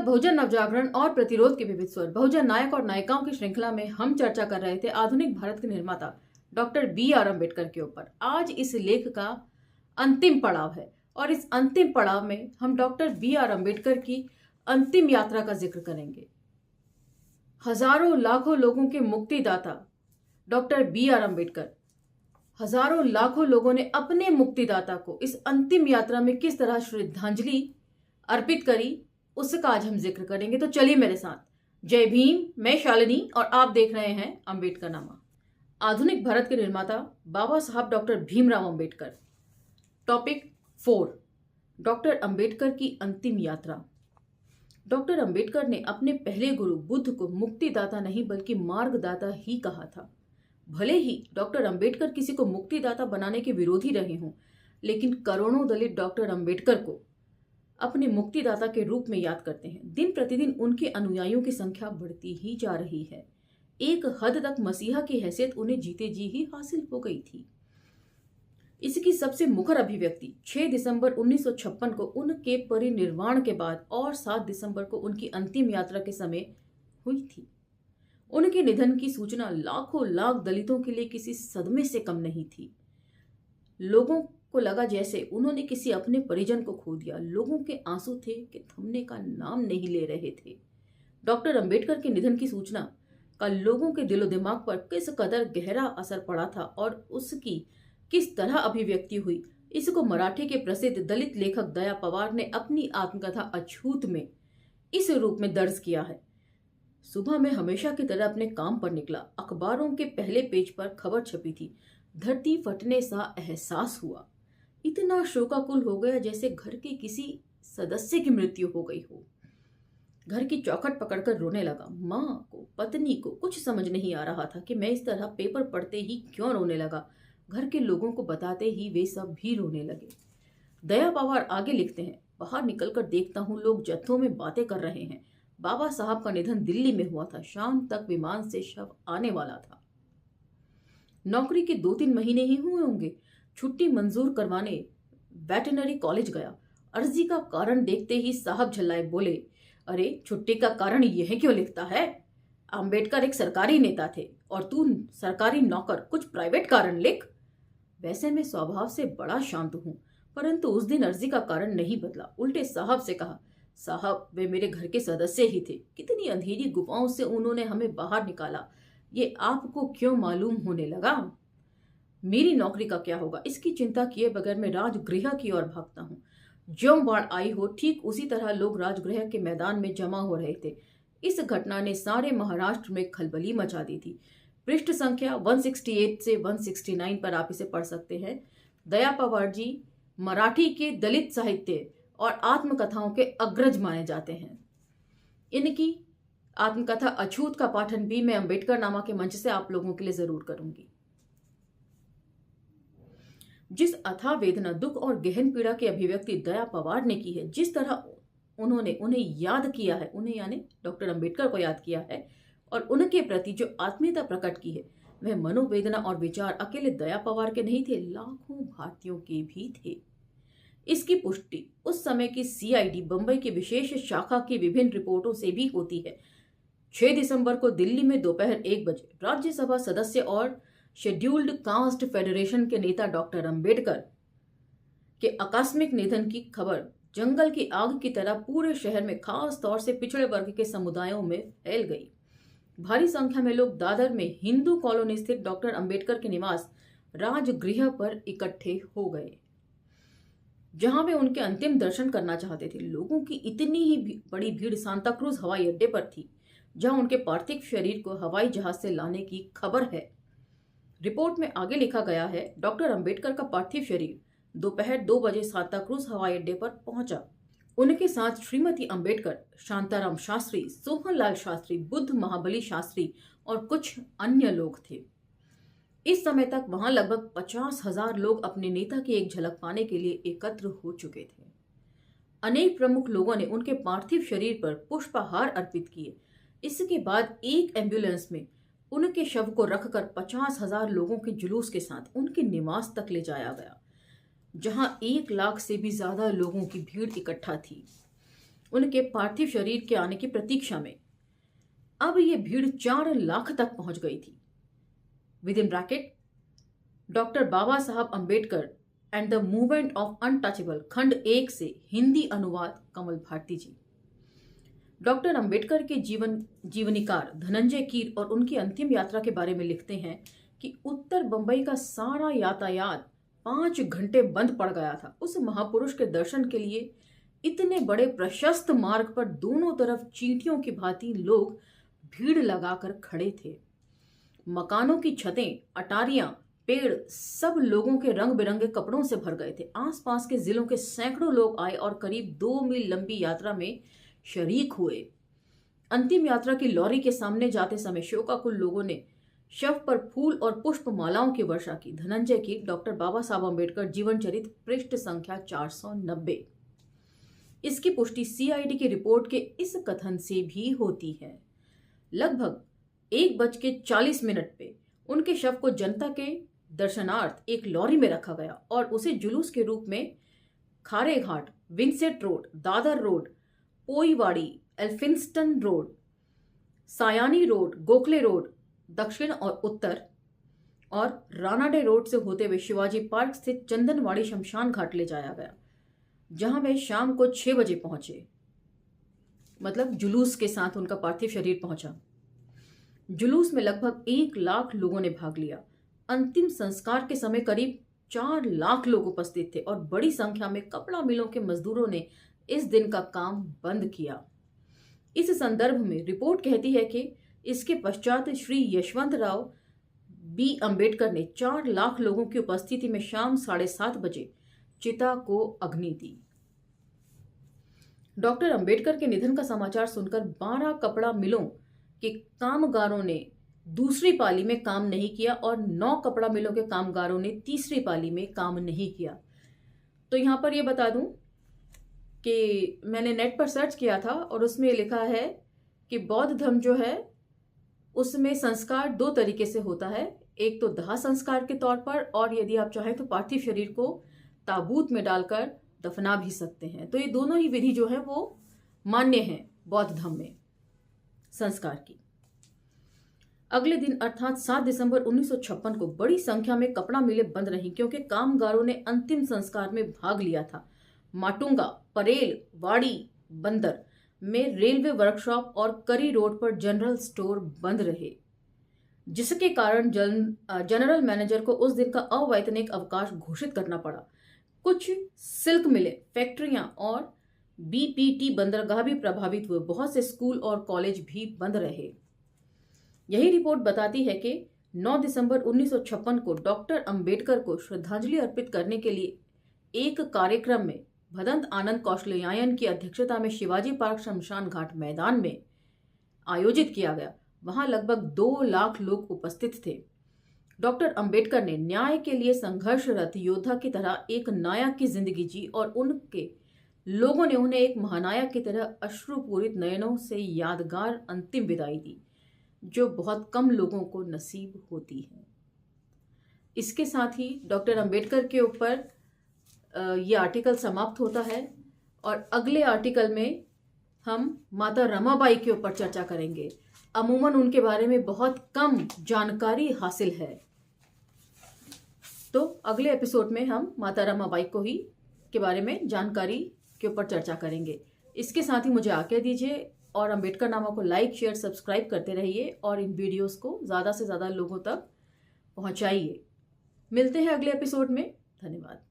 बहुजन नवजागरण और प्रतिरोध के विविध स्वर बहुजन नायक और नायिकाओं की श्रृंखला में हम चर्चा कर रहे थे आधुनिक भारत के निर्माता डॉक्टर B.R. अम्बेडकर के ऊपर। आज इस लेख का अंतिम पड़ाव है और इस अंतिम पड़ाव में हम डॉक्टर B.R. अम्बेडकर की अंतिम यात्रा का जिक्र करेंगे। हजारों लाखों लोगों के मुक्तिदाता डॉक्टर B.R. अम्बेडकर, हजारों लाखों लोगों ने अपने मुक्तिदाता को इस अंतिम यात्रा में किस तरह श्रद्धांजलि अर्पित करी, उसका आज हम जिक्र करेंगे। तो चलिए मेरे साथ। जय भीम, मैं शालिनी और आप देख रहे हैं अम्बेडकर नामा। आधुनिक भारत के निर्माता बाबा साहब doctor Bhimrao Ambedkar. Topic 4, doctor Ambedkar की अंतिम यात्रा। डॉक्टर अम्बेडकर ने अपने पहले गुरु बुद्ध को मुक्तिदाता नहीं बल्कि मार्गदाता ही कहा था। भले ही डॉक्टर अम्बेडकर किसी को मुक्तिदाता बनाने के विरोधी रहे हों, लेकिन करोड़ों दलित डॉक्टर अम्बेडकर को अपने मुक्तिदाता के रूप में याद करते हैं। दिन प्रतिदिन उनके अनुयायियों की संख्या बढ़ती ही जा रही है। एक हद तक मसीहा की हैसियत उन्हें जीते जी ही हासिल हो गई थी। इसकी सबसे मुखर अभिव्यक्ति 6 दिसंबर 1956 को उनके परिनिर्वाण के बाद और 7 दिसंबर को उनकी अंतिम यात्रा के समय हुई थी। उनके निधन की सूचना लाखों लाख दलितों के लिए किसी सदमे से कम नहीं थी। लोगों को लगा जैसे उन्होंने किसी अपने परिजन को खो दिया। लोगों के आंसू थे कि थमने का नाम नहीं ले रहे थे। डॉक्टर अम्बेडकर के निधन की सूचना का लोगों के दिलो दिमाग पर किस कदर गहरा असर पड़ा था और उसकी किस तरह अभिव्यक्ति हुई, इसको मराठी के प्रसिद्ध दलित लेखक दया पवार ने अपनी आत्मकथा अछूत में इस रूप में दर्ज किया है। सुबह में हमेशा की तरह अपने काम पर निकला। अखबारों के पहले पेज पर खबर छपी थी। धरती फटने सा एहसास हुआ। इतना शोकाकुल हो गया जैसे घर के किसी सदस्य की मृत्यु हो गई हो। घर की चौखट पकड़कर रोने लगा। माँ को, पत्नी को कुछ समझ नहीं आ रहा था कि मैं इस तरह पेपर पढ़ते ही क्यों रोने लगा। घर के लोगों को बताते ही वे सब भी रोने लगे। दया पवार आगे लिखते हैं, बाहर निकलकर देखता हूँ लोग जत्थों में बातें कर रहे हैं। बाबा साहब का निधन दिल्ली में हुआ था। शाम तक विमान से शव आने वाला था। नौकरी के 2-3 महीने ही हुए होंगे। छुट्टी मंजूर करवाने वेटरनरी कॉलेज गया। अर्जी का कारण देखते ही साहब झल्लाए, बोले, अरे छुट्टी का कारण यह क्यों लिखता है? अंबेडकर एक सरकारी नेता थे और तू सरकारी नौकर, कुछ प्राइवेट कारण लिख। वैसे मैं स्वभाव से बड़ा शांत हूं, परंतु उस दिन अर्जी का कारण नहीं बदला। उल्टे साहब से कहा, साहब वे मेरे घर के सदस्य ही थे। कितनी अंधेरी गुफाओं से उन्होंने हमें बाहर निकाला, ये आपको क्यों मालूम होने लगा? मेरी नौकरी का क्या होगा, इसकी चिंता किए बगैर मैं राजगृह की ओर भागता हूँ। ज्यों बाढ़ आई हो ठीक उसी तरह लोग राजगृह के मैदान में जमा हो रहे थे। इस घटना ने सारे महाराष्ट्र में खलबली मचा दी थी। पृष्ठ संख्या 168 से 169 पर आप इसे पढ़ सकते हैं। दया पवार जी मराठी के दलित साहित्य और आत्मकथाओं के अग्रज माने जाते हैं। इनकी आत्मकथा अछूत का पाठन भी मैं अम्बेडकर नामा के मंच से आप लोगों के लिए जरूर करूंगी। जिस अथाह वेदना, दुख और गहन पीड़ा की अभिव्यक्ति दया पवार ने की है, जिस तरह उन्होंने उन्हें याद किया है, उन्हें यानी डॉक्टर अम्बेडकर को याद किया है और उनके प्रति जो आत्मीयता प्रकट की है, वह मनोवेदना और विचार अकेले दया पवार के नहीं थे, लाखों भारतीयों के भी थे। इसकी पुष्टि उस समय की CID बंबई की विशेष शाखा की विभिन्न रिपोर्टों से भी होती है। 6 दिसंबर को दिल्ली में दोपहर 1 बजे राज्यसभा सदस्य और शेड्यूल्ड कास्ट फेडरेशन के नेता डॉक्टर अम्बेडकर के आकस्मिक निधन की खबर जंगल की आग की तरह पूरे शहर में, खास तौर से पिछड़े वर्ग के समुदायों में फैल गई। भारी संख्या में लोग दादर में हिंदू कॉलोनी स्थित डॉक्टर अम्बेडकर के निवास राजगृह पर इकट्ठे हो गए, जहां वे उनके अंतिम दर्शन करना चाहते थे। लोगों की इतनी ही बड़ी भीड़ सांता क्रूज हवाई अड्डे पर थी, जहां उनके पार्थिव शरीर को हवाई जहाज से लाने की खबर है। रिपोर्ट में आगे लिखा गया है, डॉक्टर अम्बेडकर का पार्थिव शरीर दोपहर 2 बजे सांता क्रूज हवाई अड्डे पर पहुंचा। उनके साथ श्रीमती अम्बेडकर, शांताराम शास्त्री, सोहनलाल शास्त्री, बुद्ध महाबली शास्त्री और कुछ अन्य लोग थे। इस समय तक वहां लगभग 50,000 लोग अपने नेता की एक झलक पाने के लिए एकत्र हो चुके थे। अनेक प्रमुख लोगों ने उनके पार्थिव शरीर पर पुष्पहार अर्पित किए। इसके बाद एक एम्बुलेंस में उनके शव को रखकर 50,000 लोगों के जुलूस के साथ उनके निवास तक ले जाया गया, जहां 1 लाख से भी ज्यादा लोगों की भीड़ इकट्ठा थी। उनके पार्थिव शरीर के आने की प्रतीक्षा में। अब ये भीड़ 4 लाख तक पहुंच गई थी। विद इन ब्रैकेट, डॉक्टर बाबा साहब Ambedkar and the movement of untouchable, खंड 1 से हिंदी अनुवाद कमल भारती जी। डॉक्टर अंबेडकर के जीवनीकार धनंजय कीर और उनकी अंतिम यात्रा के बारे में लिखते हैं कि उत्तर बंबई का सारा यातायात 5 घंटे बंद पड़ गया था। उस महापुरुष के दर्शन के लिए इतने बड़े प्रशस्त मार्ग पर दोनों तरफ चींटियों की भांति लोग भीड़ लगाकर खड़े थे। मकानों की छतें, अटारियां, पेड़ सब लोगों के रंग बिरंगे कपड़ों से भर गए थे। आसपास के जिलों के सैकड़ों लोग आए और करीब 2 मील लंबी यात्रा में शरीक हुए। अंतिम यात्रा की लॉरी के सामने जाते समय शोकाकुल लोगों ने शव पर फूल और पुष्प मालाओं की वर्षा की। धनंजय की डॉक्टर बाबा साहब अम्बेडकर जीवन चरित्र, पृष्ठ संख्या 490। इसकी पुष्टि सीआईडी की रिपोर्ट के इस कथन से भी होती है। लगभग 1:40 पे उनके शव को जनता के दर्शनार्थ एक लॉरी में रखा गया और उसे जुलूस के रूप में Khare Ghat, Vincent road, Dadar road, Poiwadi, Elphinstone road, Sayani road, Gokhale road दक्षिण और उत्तर और रानाडे रोड से होते हुए शिवाजी पार्क स्थित चंदनवाड़ी शमशान घाट ले जाया गया, जहां वे शाम को 6 बजे पहुंचे। मतलब जुलूस के साथ उनका पार्थिव शरीर पहुंचा। जुलूस में लगभग 1 लाख लोगों ने भाग लिया। अंतिम संस्कार के समय करीब 4 लाख लोग उपस्थित थे और बड़ी संख्या में कपड़ा मिलों के मजदूरों ने इस दिन का काम बंद किया। इस संदर्भ में रिपोर्ट कहती है कि इसके पश्चात श्री यशवंतराव बी अंबेडकर ने 4 लाख लोगों की उपस्थिति में शाम 7:30 बजे चिता को अग्नि दी। डॉक्टर अंबेडकर के निधन का समाचार सुनकर 12 कपड़ा मिलों के कामगारों ने दूसरी पाली में काम नहीं किया और 9 कपड़ा मिलों के कामगारों ने तीसरी पाली में काम नहीं किया। तो यहां पर यह बता दूं कि मैंने नेट पर सर्च किया था और उसमें लिखा है कि बौद्ध धर्म जो है उसमें संस्कार 2 तरीके से होता है। एक तो दाह संस्कार के तौर पर, और यदि आप चाहें तो पार्थिव शरीर को ताबूत में डालकर दफना भी सकते हैं। तो ये दोनों ही विधि जो है वो मान्य है बौद्ध धर्म में संस्कार की। अगले दिन अर्थात 7 दिसंबर 1956 को बड़ी संख्या में कपड़ा मिलें बंद रहीं क्योंकि कामगारों ने अंतिम संस्कार में भाग लिया था। माटुंगा, परेल, वाड़ी, बंदर में रेलवे वर्कशॉप और करी रोड पर जनरल स्टोर बंद रहे, जिसके कारण जनरल मैनेजर को उस दिन का अवैतनिक अवकाश घोषित करना पड़ा। कुछ सिल्क मिलें, फैक्ट्रियां और बीपीटी बंदरगाह भी प्रभावित हुए। बहुत से स्कूल और कॉलेज भी बंद रहे। यही रिपोर्ट बताती है कि 9 दिसंबर 1956 को डॉक्टर अंबेडकर को श्रद्धांजलि अर्पित करने के लिए एक कार्यक्रम में भदंत आनंद कौशलयायन की अध्यक्षता में शिवाजी पार्क शमशान घाट मैदान में आयोजित किया गया। वहां लगभग 2 लाख लोग उपस्थित थे। डॉक्टर अंबेडकर ने न्याय के लिए संघर्षरत योद्धा की तरह एक नायक की जिंदगी जी और उनके लोगों ने उन्हें एक महानायक की तरह अश्रुपूरित नयनों से यादगार अंतिम विदाई दी, जो बहुत कम लोगों को नसीब होती है। इसके साथ ही डॉक्टर अंबेडकर के ऊपर ये आर्टिकल समाप्त होता है और अगले आर्टिकल में हम माता रमाबाई के ऊपर चर्चा करेंगे। अमूमन उनके बारे में बहुत कम जानकारी हासिल है, तो अगले एपिसोड में हम माता रमाबाई को ही के बारे में जानकारी के ऊपर चर्चा करेंगे। इसके साथ ही मुझे आज्ञा दीजिए और अंबेडकर नामा को लाइक, शेयर, सब्सक्राइब करते रहिए और इन वीडियोस को ज़्यादा से ज़्यादा लोगों तक पहुंचाइए। मिलते हैं अगले एपिसोड में। धन्यवाद।